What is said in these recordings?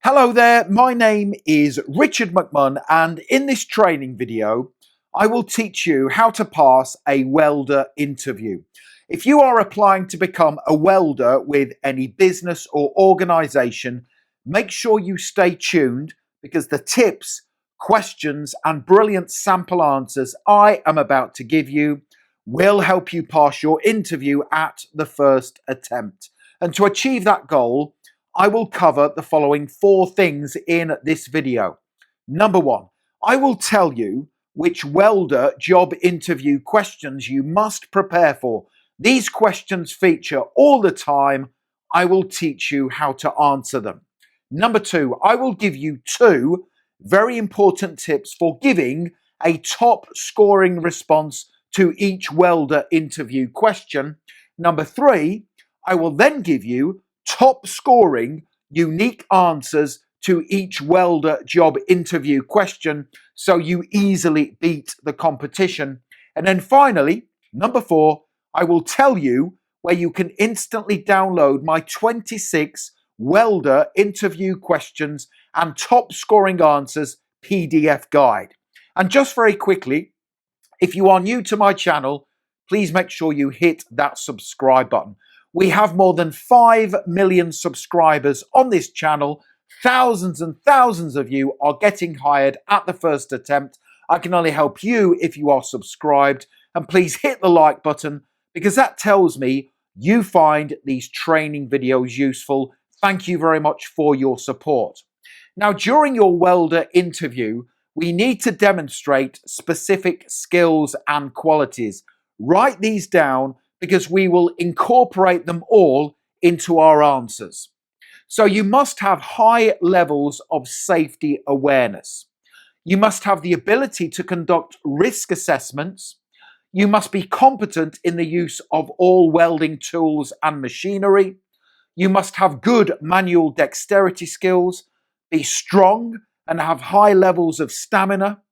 Hello there, my name is Richard McMunn, and in this training video I will teach you how to pass a welder interview. If you are applying to become a welder with any business or organisation, make sure you stay tuned because the tips, questions and brilliant sample answers I am about to give you will help you pass your interview at the first attempt. And to achieve that goal, I will cover the following 4 things in this video. Number 1, I will tell you which welder job interview questions you must prepare for. These questions feature all the time. I will teach you how to answer them. Number 2, I will give you 2 very important tips for giving a top scoring response to each welder interview question. Number 3, I will then give you top scoring unique answers to each welder job interview question so you easily beat the competition. And then finally, number 4, I will tell you where you can instantly download my 26 welder interview questions and top scoring answers PDF guide. And just very quickly, if you are new to my channel, please make sure you hit that subscribe button. We have more than 5 million subscribers on this channel. Thousands and thousands of you are getting hired at the first attempt. I can only help you if you are subscribed. And please hit the like button because that tells me you find these training videos useful. Thank you very much for your support. Now, during your welder interview, we need to demonstrate specific skills and qualities. Write these down because we will incorporate them all into our answers. So you must have high levels of safety awareness. You must have the ability to conduct risk assessments. You must be competent in the use of all welding tools and machinery. You must have good manual dexterity skills, be strong and have high levels of stamina,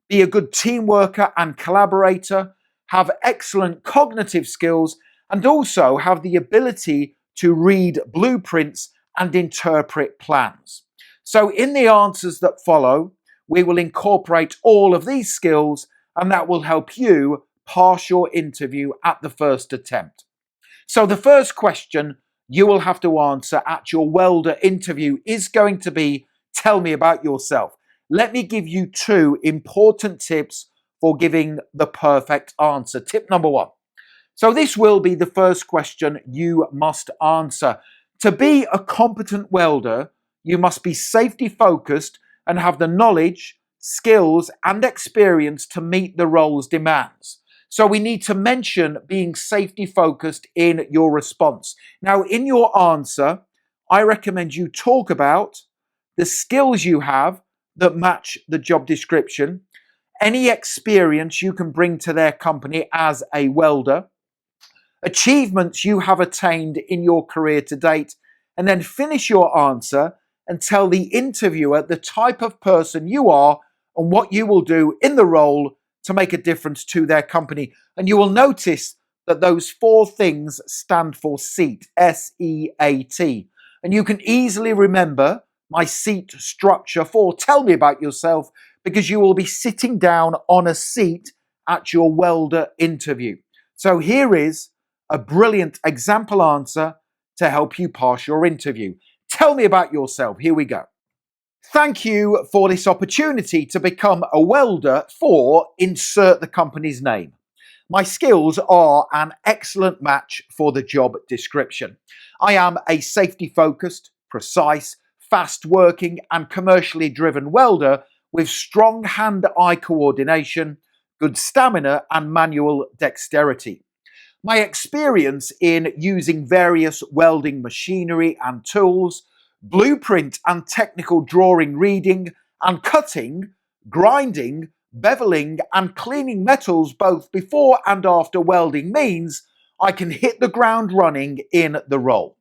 be a good team worker and collaborator, have excellent cognitive skills, and also have the ability to read blueprints and interpret plans. So in the answers that follow, we will incorporate all of these skills, and that will help you pass your interview at the first attempt. So the first question you will have to answer at your welder interview is going to be, tell me about yourself. Let me give you 2 important tips for giving the perfect answer. Tip number 1. So this will be the first question you must answer. To be a competent welder, you must be safety focused and have the knowledge, skills and experience to meet the role's demands. So we need to mention being safety focused in your response. Now, in your answer, I recommend you talk about the skills you have that match the job description, any experience you can bring to their company as a welder, achievements you have attained in your career to date, and then finish your answer and tell the interviewer the type of person you are and what you will do in the role to make a difference to their company. And you will notice that those 4 things stand for SEAT, S-E-A-T. And you can easily remember my SEAT structure for tell me about yourself because you will be sitting down on a seat at your welder interview. So here is a brilliant example answer to help you pass your interview. Tell me about yourself. Here we go. Thank you for this opportunity to become a welder for insert the company's name. My skills are an excellent match for the job description. I am a safety-focused, precise, fast-working and commercially driven welder with strong hand-eye coordination, good stamina and manual dexterity. My experience in using various welding machinery and tools, blueprint and technical drawing reading, and cutting, grinding, beveling and cleaning metals both before and after welding means I can hit the ground running in the role.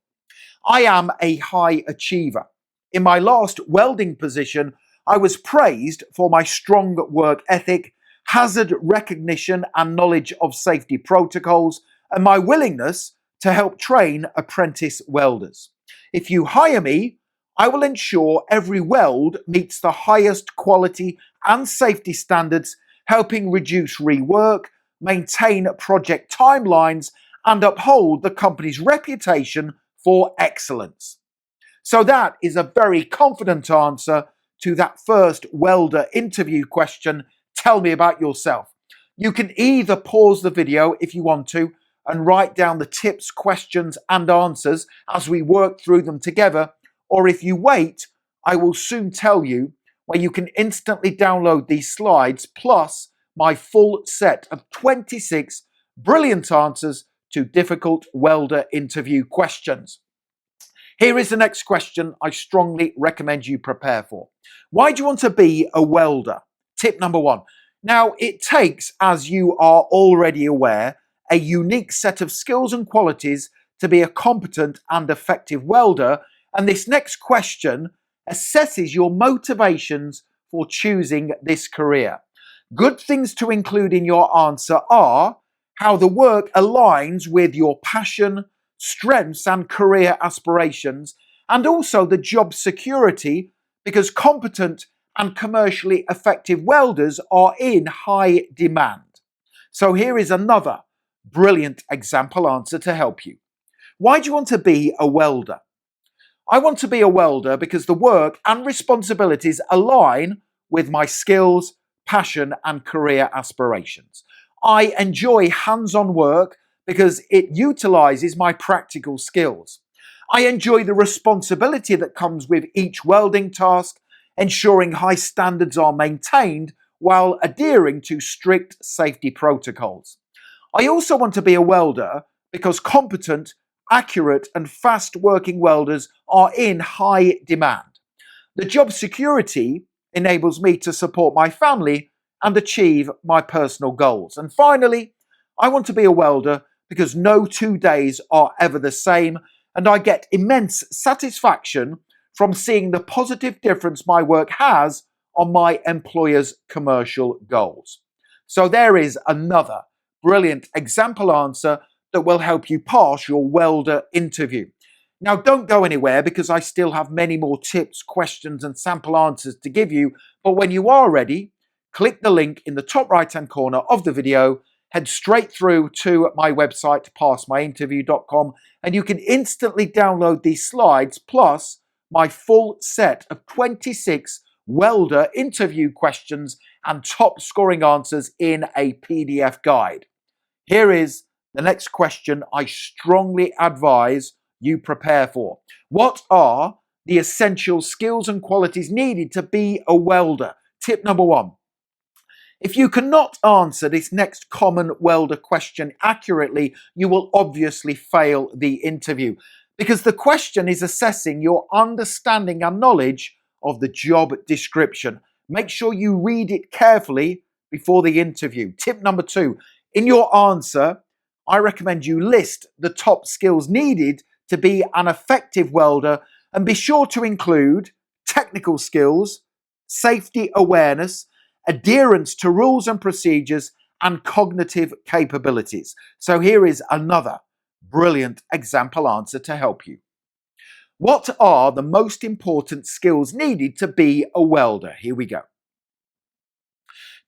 I am a high achiever. In my last welding position, I was praised for my strong work ethic, hazard recognition and knowledge of safety protocols, and my willingness to help train apprentice welders. If you hire me, I will ensure every weld meets the highest quality and safety standards, helping reduce rework, maintain project timelines, and uphold the company's reputation for excellence. So that is a very confident answer to that first welder interview question. Tell me about yourself. You can either pause the video if you want to and write down the tips, questions, and answers as we work through them together, or if you wait, I will soon tell you where you can instantly download these slides plus my full set of 26 brilliant answers to difficult welder interview questions. Here is the next question I strongly recommend you prepare for. Why do you want to be a welder? Tip number 1. Now, it takes, as you are already aware, a unique set of skills and qualities to be a competent and effective welder, and this next question assesses your motivations for choosing this career. Good things to include in your answer are how the work aligns with your passion, strengths, and career aspirations, and also the job security, because competent and commercially effective welders are in high demand. So here is another brilliant example answer to help you. Why do you want to be a welder? I want to be a welder because the work and responsibilities align with my skills, passion, and career aspirations. I enjoy hands-on work because it utilizes my practical skills. I enjoy the responsibility that comes with each welding task, ensuring high standards are maintained while adhering to strict safety protocols. I also want to be a welder because competent, accurate, and fast-working welders are in high demand. The job security enables me to support my family and achieve my personal goals. And finally, I want to be a welder because no 2 days are ever the same, and I get immense satisfaction from seeing the positive difference my work has on my employer's commercial goals. So there is another brilliant example answer that will help you pass your welder interview. Now, don't go anywhere because I still have many more tips, questions, and sample answers to give you. But when you are ready, click the link in the top right-hand corner of the video, head straight through to my website, passmyinterview.com, and you can instantly download these slides plus my full set of 26 welder interview questions and top scoring answers in a PDF guide. Here is the next question I strongly advise you prepare for. What are the essential skills and qualities needed to be a welder? Tip number 1. If you cannot answer this next common welder question accurately, you will obviously fail the interview, because the question is assessing your understanding and knowledge of the job description. Make sure you read it carefully before the interview. Tip number 2. In your answer, I recommend you list the top skills needed to be an effective welder, and be sure to include technical skills, safety awareness, adherence to rules and procedures, and cognitive capabilities. So here is another brilliant example answer to help you. What are the most important skills needed to be a welder? Here we go.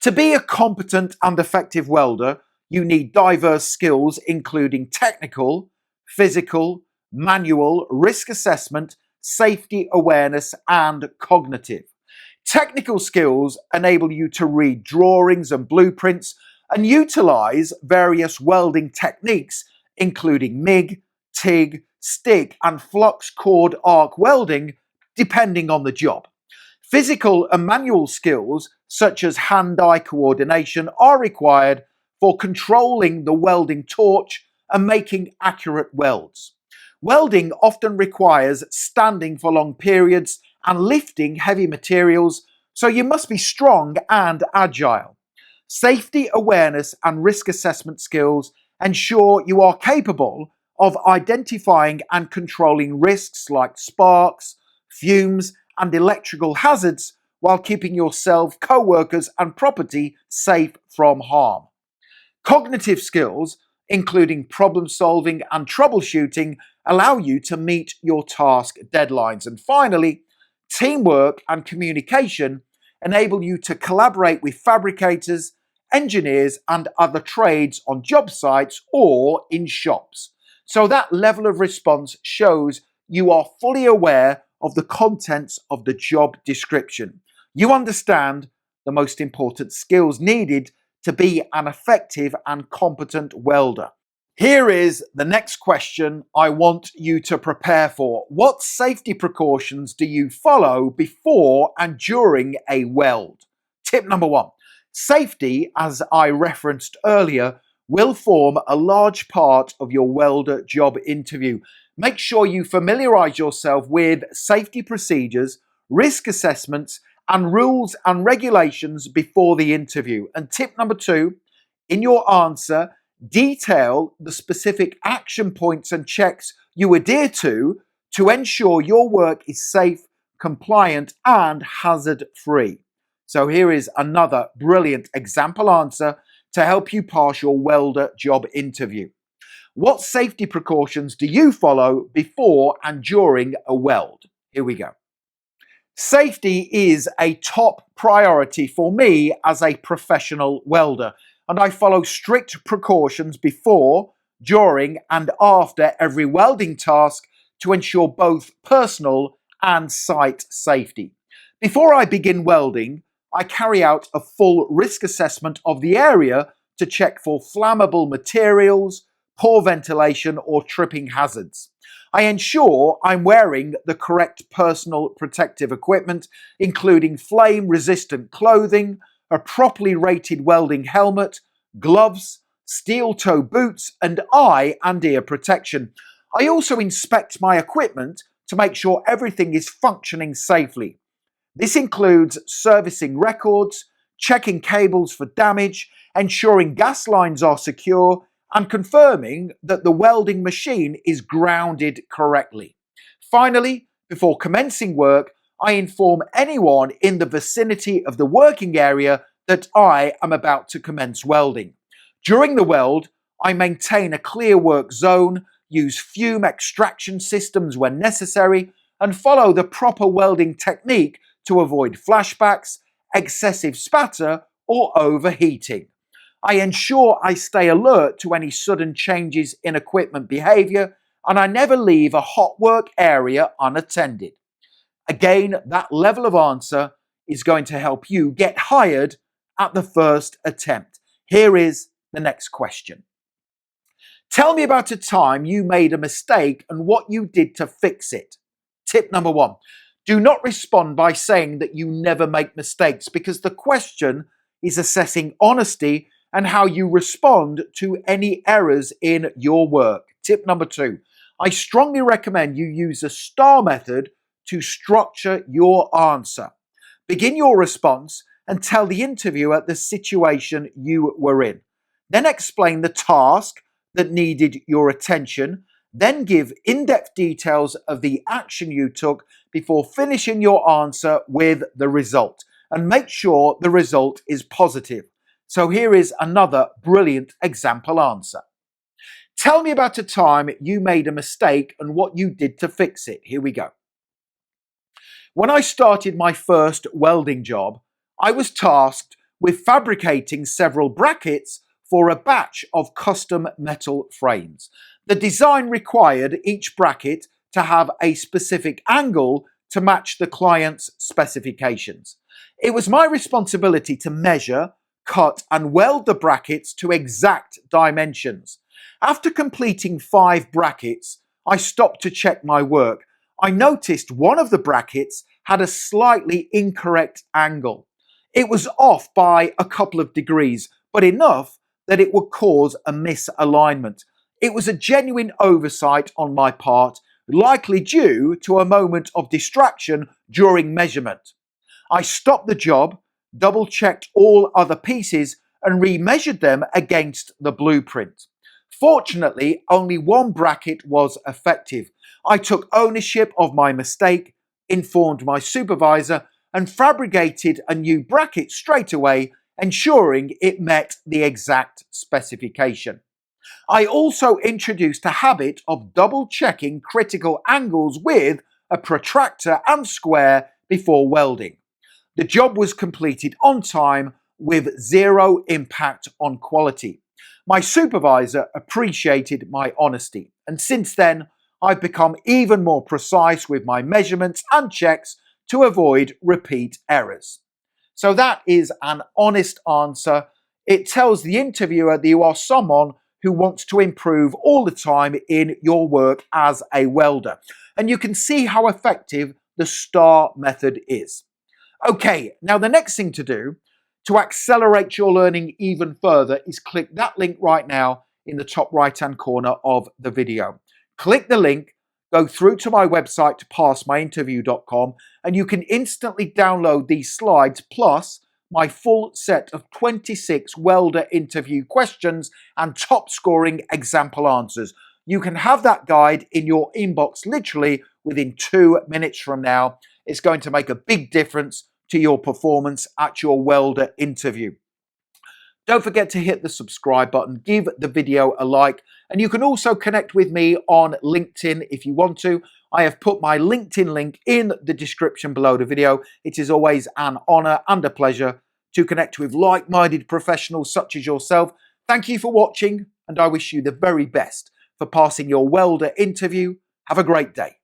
To be a competent and effective welder, you need diverse skills including technical, physical, manual, risk assessment, safety awareness, and cognitive. Technical skills enable you to read drawings and blueprints and utilize various welding techniques including MIG, TIG, stick, and flux cord arc welding depending on the job. Physical and manual skills such as hand-eye coordination are required for controlling the welding torch and making accurate welds. Welding often requires standing for long periods and lifting heavy materials, so you must be strong and agile. Safety awareness and risk assessment skills ensure you are capable of identifying and controlling risks like sparks, fumes, and electrical hazards while keeping yourself, co-workers, and property safe from harm. Cognitive skills, including problem solving and troubleshooting, allow you to meet your task deadlines. And finally, Teamwork and communication enable you to collaborate with fabricators, engineers, and other trades on job sites or in shops. So that level of response shows you are fully aware of the contents of the job description. You understand the most important skills needed to be an effective and competent welder. Here is the next question I want you to prepare for. What safety precautions do you follow before and during a weld? Tip number 1. Safety, as I referenced earlier, will form a large part of your welder job interview. Make sure you familiarize yourself with safety procedures, risk assessments, and rules and regulations before the interview. And tip number 2, in your answer, detail the specific action points and checks you adhere to ensure your work is safe, compliant, and hazard-free. So here is another brilliant example answer to help you pass your welder job interview. What safety precautions do you follow before and during a weld? Here we go. Safety is a top priority for me as a professional welder, and I follow strict precautions before, during, and after every welding task to ensure both personal and site safety. Before I begin welding, I carry out a full risk assessment of the area to check for flammable materials, poor ventilation, or tripping hazards. I ensure I'm wearing the correct personal protective equipment, including flame-resistant clothing, a properly rated welding helmet, gloves, steel-toe boots, and eye and ear protection. I also inspect my equipment to make sure everything is functioning safely. This includes servicing records, checking cables for damage, ensuring gas lines are secure, and confirming that the welding machine is grounded correctly. Finally, before commencing work, I inform anyone in the vicinity of the working area that I am about to commence welding. During the weld, I maintain a clear work zone, use fume extraction systems when necessary, and follow the proper welding technique to avoid flashbacks, excessive spatter, or overheating. I ensure I stay alert to any sudden changes in equipment behavior, and I never leave a hot work area unattended. Again, that level of answer is going to help you get hired at the first attempt. Here is the next question. Tell me about a time you made a mistake and what you did to fix it. Tip number 1. Do not respond by saying that you never make mistakes, because the question is assessing honesty and how you respond to any errors in your work. Tip number 2. I strongly recommend you use the STAR method to structure your answer. Begin your response and tell the interviewer the situation you were in. Then explain the task that needed your attention. Then give in-depth details of the action you took before finishing your answer with the result. And make sure the result is positive. So here is another brilliant example answer. Tell me about a time you made a mistake and what you did to fix it. Here we go. When I started my first welding job, I was tasked with fabricating several brackets for a batch of custom metal frames. The design required each bracket to have a specific angle to match the client's specifications. It was my responsibility to measure, cut, and weld the brackets to exact dimensions. After completing 5 brackets, I stopped to check my work. I noticed one of the brackets had a slightly incorrect angle. It was off by a couple of degrees, but enough that it would cause a misalignment. It was a genuine oversight on my part, likely due to a moment of distraction during measurement. I stopped the job, double-checked all other pieces, and remeasured them against the blueprint. Fortunately, only one bracket was effective. I took ownership of my mistake, informed my supervisor, and fabricated a new bracket straight away, ensuring it met the exact specification. I also introduced a habit of double-checking critical angles with a protractor and square before welding. The job was completed on time with zero impact on quality. My supervisor appreciated my honesty, and since then, I've become even more precise with my measurements and checks to avoid repeat errors. So that is an honest answer. It tells the interviewer that you are someone who wants to improve all the time in your work as a welder. And you can see how effective the STAR method is. Okay, now the next thing to do to accelerate your learning even further is click that link right now in the top right-hand corner of the video. Click the link, go through to my website to passmyinterview.com, and you can instantly download these slides plus my full set of 26 welder interview questions and top scoring example answers. You can have that guide in your inbox literally within 2 minutes from now. It's going to make a big difference to your performance at your welder interview. Don't forget to hit the subscribe button, give the video a like, and you can also connect with me on LinkedIn if you want to. I have put my LinkedIn link in the description below the video. It is always an honor and a pleasure to connect with like-minded professionals such as yourself. Thank you for watching, and I wish you the very best for passing your welder interview. Have a great day.